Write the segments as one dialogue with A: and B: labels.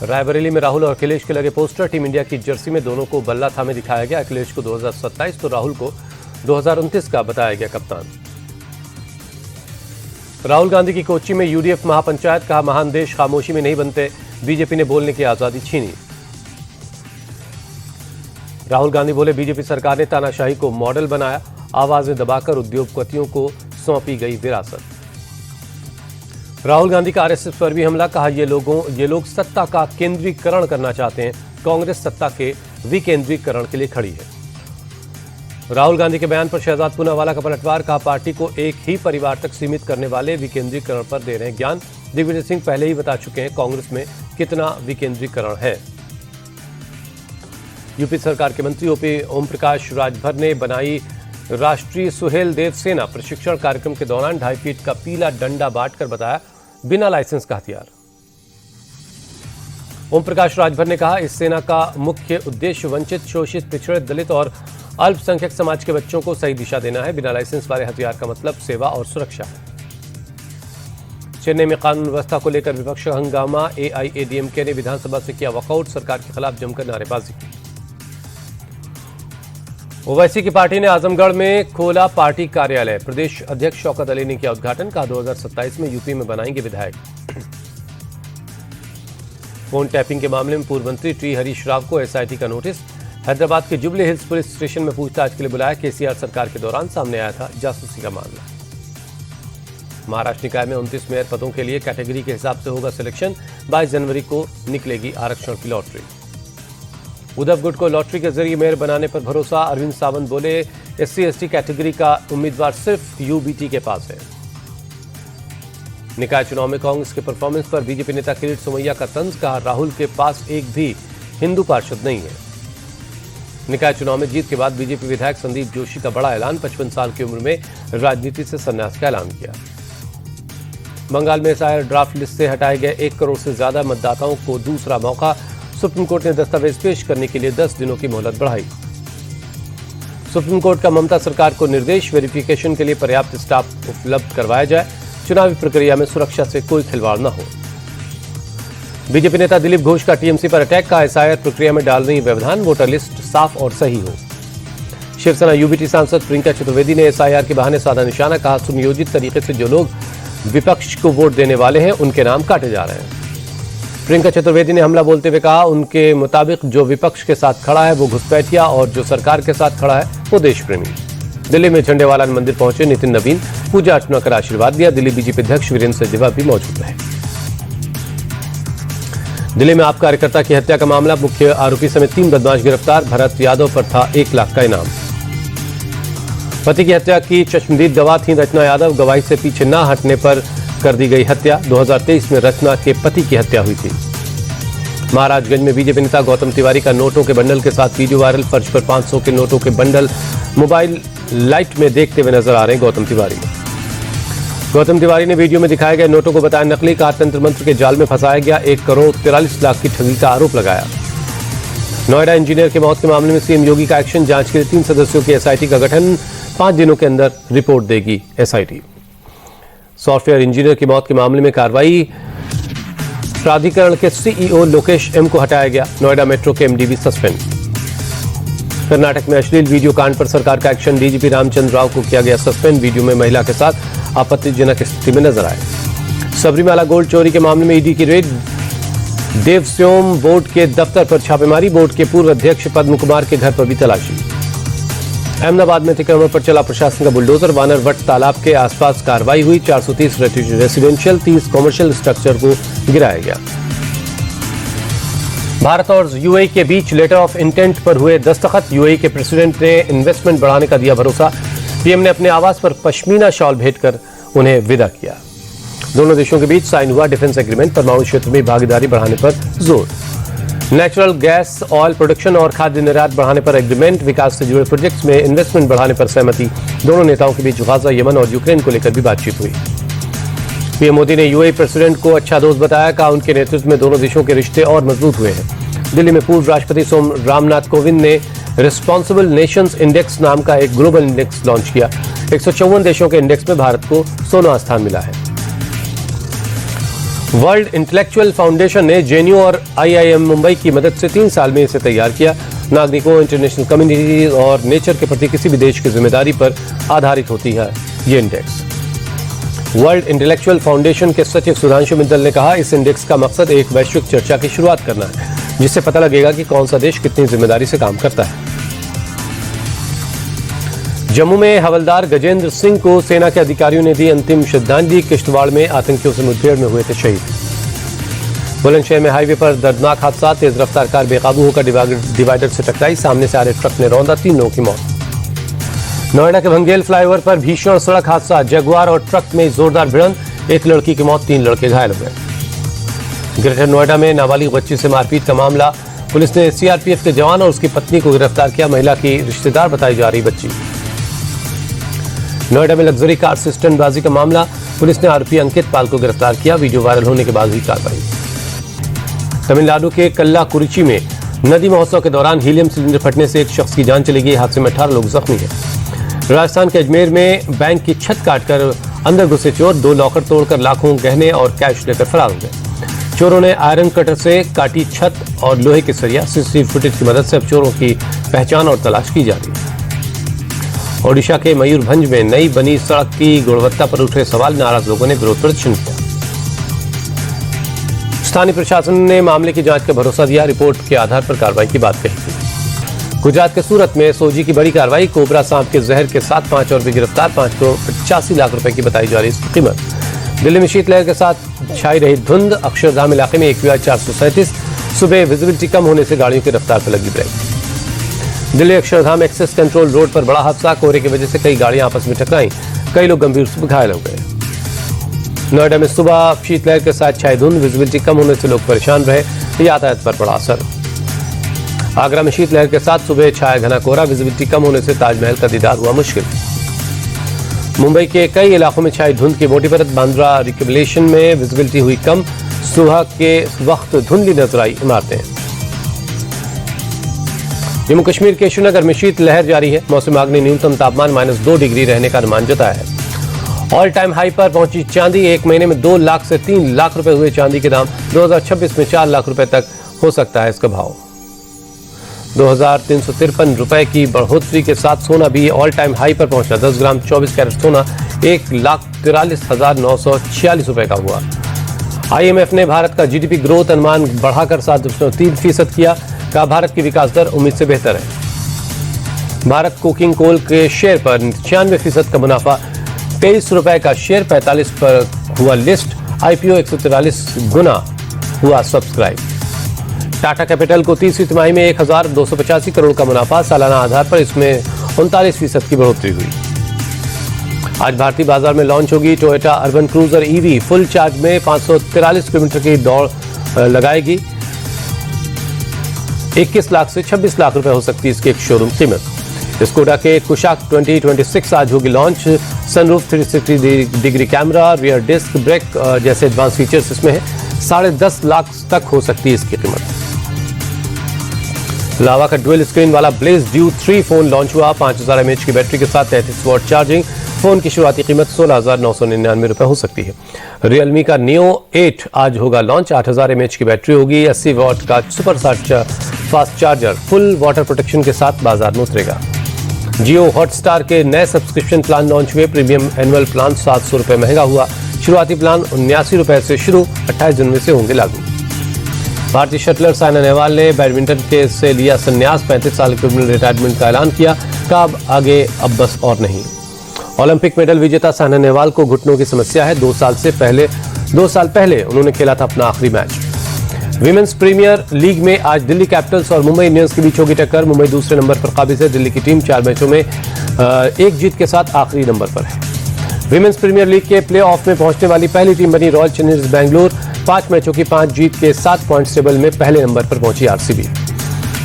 A: रायबरेली में राहुल और अखिलेश के लगे पोस्टर। टीम इंडिया की जर्सी में दोनों को बल्ला थामे दिखाया गया। अखिलेश को 2027 तो राहुल को 2029 का बताया गया कप्तान। राहुल गांधी की कोच्चि में यूडीएफ महापंचायत। कहा, महान देश खामोशी में नहीं बनते, बीजेपी ने बोलने की आजादी छीनी। राहुल गांधी बोले, बीजेपी सरकार ने तानाशाही को मॉडल बनाया, आवाजें दबाकर उद्योगपतियों को सौंपी गई विरासत। राहुल गांधी का आरएसएस पर भी हमला। कहा, ये लोग सत्ता का केंद्रीकरण करना चाहते हैं, कांग्रेस सत्ता के विकेंद्रीकरण के लिए खड़ी है। राहुल गांधी के बयान पर शहजाद पूनावाला का पलटवार। कहा, पार्टी को एक ही परिवार तक सीमित करने वाले विकेंद्रीकरण पर दे रहे हैं ज्ञान। दिग्विजय सिंह पहले ही बता चुके हैं कांग्रेस में कितना विकेंद्रीकरण है। यूपी सरकार के मंत्री ओम प्रकाश राजभर ने बनाई राष्ट्रीय सुहेल देव सेना। प्रशिक्षण कार्यक्रम के दौरान 2.5 फीट का पीला डंडा बांटकर बताया बिना लाइसेंस का हथियार। ओम प्रकाश राजभर ने कहा, इस सेना का मुख्य उद्देश्य वंचित, शोषित, पिछड़े, दलित और अल्पसंख्यक समाज के बच्चों को सही दिशा देना है। बिना लाइसेंस वाले हथियार का मतलब सेवा और सुरक्षा है। चेन्नई में कानून व्यवस्था को लेकर विपक्ष का हंगामा। एआईएडीएमके ने विधानसभा से किया वॉकआउट। सरकार के खिलाफ जमकर नारेबाजी की। ओवैसी की पार्टी ने आजमगढ़ में खोला पार्टी कार्यालय। प्रदेश अध्यक्ष शौकत अली ने किया उद्घाटन। कहा, 2027 में यूपी में बनाएंगे विधायक। फोन टैपिंग के मामले में पूर्व मंत्री टी हरीश राव को एसआईटी का नोटिस। हैदराबाद के जुबली हिल्स पुलिस स्टेशन में पूछताछ के लिए बुलाया। केसीआर सरकार के दौरान सामने आया था जासूसी का मामला। महाराष्ट्र निकाय में 29 मेयर पदों के लिए कैटेगरी के हिसाब से होगा सिलेक्शन। 22 जनवरी को निकलेगी आरक्षण की लॉटरी। उद्धव गुट को लॉटरी के जरिए मेयर बनाने पर भरोसा। अरविंद सावंत बोले, SC/ST कैटेगरी का उम्मीदवार सिर्फ यूबीटी के पास है। निकाय चुनाव में कांग्रेस के परफॉर्मेंस पर बीजेपी नेता किरीट सोमैया का तंज। कहा, राहुल के पास एक भी हिंदू पार्षद नहीं है। निकाय चुनाव में जीत के बाद बीजेपी विधायक संदीप जोशी का बड़ा ऐलान। 55 साल की उम्र में राजनीति से संन्यास का ऐलान किया। बंगाल में एसआईआर ड्राफ्ट लिस्ट से हटाए गए 1 करोड़ से ज्यादा मतदाताओं को दूसरा मौका। सुप्रीम कोर्ट ने दस्तावेज पेश करने के लिए 10 दिनों की मोहलत बढ़ाई। सुप्रीम कोर्ट का ममता सरकार को निर्देश। वेरिफिकेशन के लिए पर्याप्त स्टाफ उपलब्ध करवाया जाए। चुनावी प्रक्रिया में सुरक्षा से कोई खिलवाड़ न हो। बीजेपी नेता दिलीप घोष का टीएमसी पर अटैक। का एसआईआर प्रक्रिया में डाल रही व्यवधान, वोटर लिस्ट साफ और सही हो। शिवसेना यूबीटी सांसद प्रियंका चतुर्वेदी ने एसआईआर के बहाने साधा निशाना। कहा, सुनियोजित तरीके से जो लोग विपक्ष को वोट देने वाले हैं उनके नाम काटे जा रहे हैं। प्रियंका चतुर्वेदी ने हमला बोलते हुए कहा, उनके मुताबिक जो विपक्ष के साथ खड़ा है वो घुसपैठिया और जो सरकार के साथ खड़ा है वो देशप्रेमी। दिल्ली में झंडेवालान मंदिर पहुंचे नितिन नवीन। पूजा अर्चना कर आशीर्वाद दिया। दिल्ली बीजेपी अध्यक्ष वीरेंद्र सचदेवा भी मौजूद रहे। दिल्ली में आप कार्यकर्ता की हत्या का मामला। मुख्य आरोपी समेत 3 बदमाश गिरफ्तार। भरत यादव पर था 1 लाख का इनाम। पति की हत्या की चश्मदीद गवाह थी रचना यादव। गवाही से पीछे न हटने पर कर दी गई हत्या। 2023 में रचना के पति की हत्या हुई थी। महाराजगंज में बीजेपी नेता गौतम तिवारी का नोटों के बंडल के साथ वीडियो वायरल। फर्श पर 500 के नोटों के बंडल मोबाइल लाइट में देखते हुए नजर आ रहे हैं गौतम तिवारी। गौतम तिवारी ने वीडियो में दिखाए गए नोटों को बताया नकली। कहा, तंत्र मंत्र के जाल में फंसाया गया। 1 करोड़ 43 लाख की ठगी का आरोप लगाया। नोएडा इंजीनियर की मौत के मामले में सीएम योगी का एक्शन। जांच के लिए 3 सदस्यों की एसआईटी का गठन। 5 दिनों के अंदर रिपोर्ट देगी एसआईटी। सॉफ्टवेयर इंजीनियर की मौत के मामले में कार्रवाई। प्राधिकरण के सीईओ लोकेश एम को हटाया गया। नोएडा मेट्रो के एमडी भी सस्पेंड। कर्नाटक में अश्लील वीडियो कांड पर सरकार का एक्शन। डीजीपी रामचंद्र राव को किया गया सस्पेंड। वीडियो में महिला के साथ आपत्तिजनक स्थिति में नजर आए। सबरीमाला गोल्ड चोरी के मामले में ईडी की रेड। देवस्योम बोर्ड के दफ्तर पर छापेमारी। बोर्ड के पूर्व अध्यक्ष पद्म कुमार के घर पर भी तलाशी। अहमदाबाद में अतिक्रमण पर चला प्रशासन का बुलडोजर। वानरवट तालाब के आसपास कार्रवाई हुई। 430 रेसिडेंशियल 30 कॉमर्शियल स्ट्रक्चर को गिराया गया। भारत और यूएई के बीच लेटर ऑफ इंटेंट पर हुए दस्तखत। यूएई के प्रेसिडेंट ने इन्वेस्टमेंट बढ़ाने का दिया भरोसा। पीएम ने अपने आवास पर पश्मीना शॉल भेंटकर उन्हें विदा किया। दोनों देशों के बीच साइन हुआ डिफेंस एग्रीमेंट। परमाणु क्षेत्र में भागीदारी बढ़ाने पर जोर। नेचुरल गैस, ऑयल प्रोडक्शन और खाद्य निर्यात बढ़ाने पर एग्रीमेंट। विकास से जुड़े प्रोजेक्ट्स में इन्वेस्टमेंट बढ़ाने पर सहमति। दोनों नेताओं के बीच गाजा, यमन और यूक्रेन को लेकर भी बातचीत हुई। पीएम मोदी ने यूएई प्रेसिडेंट को अच्छा दोस्त बताया। कहा, उनके नेतृत्व में दोनों देशों के रिश्ते और मजबूत हुए हैं। दिल्ली में पूर्व राष्ट्रपति रामनाथ कोविंद ने रिस्पॉन्सिबल नेशंस इंडेक्स नाम का एक ग्लोबल इंडेक्स लॉन्च किया। 154 देशों के इंडेक्स में भारत को 16वां स्थान मिला है। वर्ल्ड इंटेलेक्चुअल फाउंडेशन ने जेएनयू और आईआईएम मुंबई की मदद से 3 साल में इसे तैयार किया। नागरिकों, इंटरनेशनल कम्युनिटी और नेचर के प्रति किसी भी देश की जिम्मेदारी पर आधारित होती है ये इंडेक्स। वर्ल्ड इंटेलेक्चुअल फाउंडेशन के सचिव सुधांशु मित्तल ने कहा, इस इंडेक्स का मकसद एक वैश्विक चर्चा की शुरुआत करना है, जिससे पता लगेगा कि कौन सा देश कितनी जिम्मेदारी से काम करता है। जम्मू में हवलदार गजेंद्र सिंह को सेना के अधिकारियों ने दी अंतिम श्रद्धांजलि। किश्तवाड़ में आतंकियों से मुठभेड़ में हुए थे शहीद। बुलंदशहर में हाईवे पर दर्दनाक हादसा, तेज रफ्तार कार बेकाबू होकर डिवाइडर से टकराई, सामने से आ रहे ट्रक ने रौंदा, 3 लोगों की मौत। नोएडा के भंगेल फ्लाईओवर पर भीषण सड़क हादसा, जगुआर और ट्रक में जोरदार भिड़ंत, 1 लड़की की मौत, 3 लड़के घायल हो गए। ग्रेटर नोएडा में नाबालिग बच्ची से मारपीट का मामला, पुलिस ने सीआरपीएफ के जवान और उसकी पत्नी को गिरफ्तार किया। महिला की रिश्तेदार बताई जा रही बच्ची। नोएडा में लग्जरी कार से स्टंटबाजी का मामला, पुलिस ने आरोपी अंकित पाल को गिरफ्तार किया। वीडियो वायरल होने के बाद हुई कार्रवाई। तमिलनाडु के कल्लाकुरिची में नदी महोत्सव के दौरान हीलियम सिलेंडर फटने से एक शख्स की जान चली गई। हादसे में 18 लोग जख्मी हैं। राजस्थान के अजमेर में बैंक की छत काटकर अंदर घुसे चोर, 2 लॉकर तोड़कर लाखों गहने और कैश लेकर फरार हो गए। चोरों ने आयरन कटर से काटी छत और लोहे के सरिया। सीसीटीवी फुटेज की मदद से अब चोरों की पहचान और तलाश की जा रही है। ओडिशा के मयूरभंज में नई बनी सड़क की गुणवत्ता पर उठे सवाल, नाराज लोगों ने विरोध प्रदर्शन किया। स्थानीय प्रशासन ने मामले की जांच का भरोसा दिया, रिपोर्ट के आधार पर कार्रवाई की बात कही थी। गुजरात के सूरत में सोजी की बड़ी कार्रवाई, कोबरा सांप के जहर के साथ 5 और भी गिरफ्तार, 5 को 85 लाख रुपए की बताई जा रही इसकी कीमत। दिल्ली में शीतलहर के साथ छाई रही धुंध, अक्षरधाम इलाके में AQI 437, सुबह विजिबिलिटी कम होने से गाड़ियों की रफ्तार पर लगी brake. Delhi Akshardham access control road पर बड़ा हादसा, कोहरे की वजह से कई गाड़ियां आपस में टकराई, कई लोग गंभीर रूप से घायल हो गए। नोएडा में सुबह शीतलहर के साथ छाई धुंध, विजिबिलिटी कम होने से लोग परेशान रहे, यातायात पर पड़ा असर। आगरा में शीतलहर के साथ सुबह छाया घना कोहरा, विजिबिलिटी कम होने से ताजमहल का दीदार हुआ मुश्किल। मुंबई के कई इलाकों में छाई धुंध की मोटी परत, बांद्रा रिकबलेशन में विजिबिलिटी हुई कम, सुबह के वक्त धुंधली नजर आई इमारतें। जम्मू कश्मीर के श्रीनगर में शीतलहर जारी है। मौसम विभाग ने न्यूनतम तापमान -2 डिग्री रहने का अनुमान जताया है। ऑल टाइम हाई पर पहुंची चांदी, 1 महीने में 2 लाख से 3 लाख रुपए हुए चांदी के दाम। 2026 में 4 लाख रुपए तक हो सकता है इसका भाव। 2353 रुपए की बढ़ोतरी के साथ सोना भी ऑल टाइम हाई पर पहुंचा। 10 ग्राम 24 कैरेट सोना 1,43,946 रुपए का हुआ। IMF ने भारत का GDP ग्रोथ अनुमान बढ़ाकर 7.3% किया। कहा, भारत की विकास दर उम्मीद से बेहतर है। भारत कोकिंग कोल के शेयर पर 96% का मुनाफा, 23 रुपए का शेयर 45 पर हुआ लिस्ट। IPO 143 गुना हुआ सब्सक्राइब। टाटा कैपिटल को तीसरी तिमाही में 1285 करोड़ का मुनाफा, सालाना आधार पर इसमें 39% की बढ़ोतरी हुई। आज भारतीय बाजार में लॉन्च होगी Toyota urban cruiser EV, full charge में 543 किलोमीटर की दौड़ लगाएगी। 21 लाख से 26 लाख रुपए हो सकती है इसकी एक शोरूम कीमत। स्कोडा के कुशाक 2026 आज होगी launch. Sunroof, 360 degree camera, rear disc brake जैसे एडवांस फीचर्स इसमें है। 10.5 लाख तक हो सकती है इसकी कीमत। लावा का डुअल स्क्रीन वाला ब्लेज ड्यू 3 फोन लॉन्च हुआ। 5000 mAh की बैटरी के साथ 33 वॉट चार्जिंग। फोन की शुरुआती कीमत 16,999 रुपए हो सकती है। रियलमी का नियो 8 आज होगा लॉन्च। 8000 mAh की बैटरी होगी, 80 वॉट का super fast charger, full water protection के साथ बाजार में उतरेगा। जियो हॉटस्टार के नए सब्सक्रिप्शन प्लान लॉन्च हुए। प्रीमियम एनुअल प्लान 700 रुपए महंगा हुआ। शुरुआती प्लान 79 रुपए से शुरू, 28 जनवरी से होंगे लागू। भारतीय शटलर साइना नेहवाल ने बैडमिंटन के से लिया संन्यास। 35 साल के रिटायरमेंट का ऐलान किया। कब आगे अब बस और नहीं। ओलंपिक मेडल विजेता साइना नेहवाल को घुटनों की समस्या है। 2 साल पहले उन्होंने खेला था अपना आखिरी मैच। विमेंस प्रीमियर लीग में आज दिल्ली कैपिटल्स और मुंबई इंडियंस के बीच होगी टक्कर। मुंबई दूसरे नंबर पर काबिज है। दिल्ली की टीम 4 मैचों में 1 जीत के साथ आखिरी नंबर पर है। विमेंस प्रीमियर लीग के प्लेऑफ में पहुंचने वाली पहली टीम बनी रॉयल चैलेंजर्स बेंगलुरु। 5 मैचों की 5 जीत के 7 पॉइंट्स टेबल में पहले नंबर पर पहुंची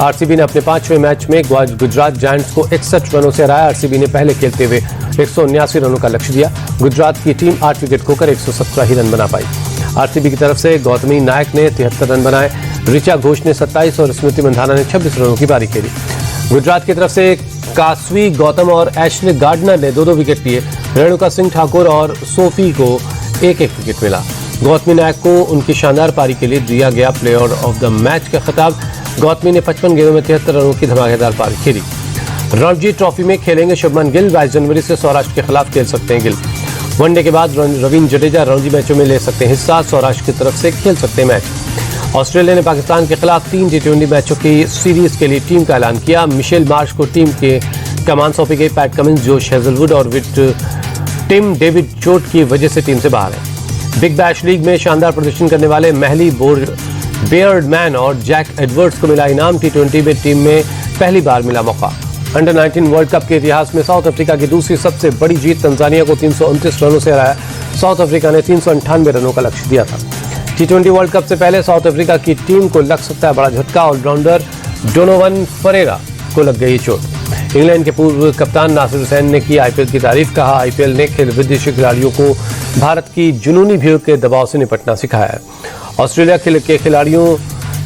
A: आरसीबी ने अपने 5वें मैच में गुजरात जायंट्स को 61 रनों से हराया। आरसीबी ने पहले खेलते हुए 179 रनों का लक्ष्य दिया। गुजरात की टीम 8 विकेट खोकर 117 ही रन बना पाई। आरसीबी की तरफ से गौतमी नायक ने 73 रन बनाए। ऋचा घोष ने 27 और स्मृति मंधाना ने 26 रनों की पारी खेली। गुजरात की तरफ से कासवी गौतम और एशले गार्डनर ने 2-2 विकेट लिए। रेणुका सिंह ठाकुर और सोफी को 1-1 विकेट मिला। गौतमी नायक को उनकी शानदार पारी के लिए दिया गया प्लेयर ऑफ द मैच का खिताब। गौतमी ने 55 गेंदों में 73 रनों की धमाकेदार पारी खेली। रणजी ट्रॉफी में खेलेंगे शुभमन गिल। 22 जनवरी से सौराष्ट्र के खिलाफ खेल सकते हैं गिल। वनडे के बाद रविंद्र जडेजा रणजी मैचों में ले सकते हैं हिस्सा। सौराष्ट्र की तरफ से खेल सकते हैं मैच। ऑस्ट्रेलिया ने पाकिस्तान के खिलाफ 3 T20 मैचों की सीरीज के लिए टीम का ऐलान किया। मिशेल मार्श को टीम के कमान सौंपी गई। पैट कमिंस, जोश हेजलवुड और टिम डेविड चोट की वजह से टीम से बाहर है। बिग बैश लीग में शानदार प्रदर्शन करने वाले महली बेयर्डमैन और जैक एडवर्ड्स को मिला इनाम। T20 में टीम में पहली बार मिला मौका। अंडर 19 वर्ल्ड कप के इतिहास में साउथ अफ्रीका की दूसरी सबसे बड़ी जीत। तंजानिया को 329 रनों से हराया। साउथ अफ्रीका ने 398 रनों का लक्ष्य दिया था। T20 वर्ल्ड कप से पहले साउथ अफ्रीका की टीम को लग सकता है बड़ा झटका। ऑलराउंडर डोनोवन फरेरा को लग गई चोट। इंग्लैंड के पूर्व कप्तान नासिर हुसैन ने की आईपीएल की तारीफ। कहा, आईपीएल ने विदेशी खिलाड़ियों को भारत की जुनूनी भीड़ के दबाव से निपटना सिखाया है। ऑस्ट्रेलिया के खिलाड़ियों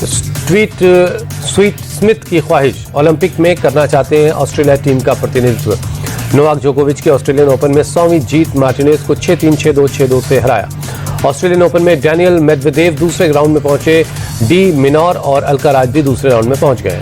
A: स्वीट स्मिथ की ख्वाहिश, ओलंपिक में करना चाहते हैं ऑस्ट्रेलिया टीम का प्रतिनिधित्व। नोवाक जोकोविच के ऑस्ट्रेलियन ओपन में 100वीं जीत। मार्टिनेज को 6-3, 6-2, 6-2 से हराया। ऑस्ट्रेलियन ओपन में डैनियल मेदवेदेव दूसरे राउंड में पहुंचे। डी मिनोर और अल्काराज भी दूसरे राउंड में पहुंच गए।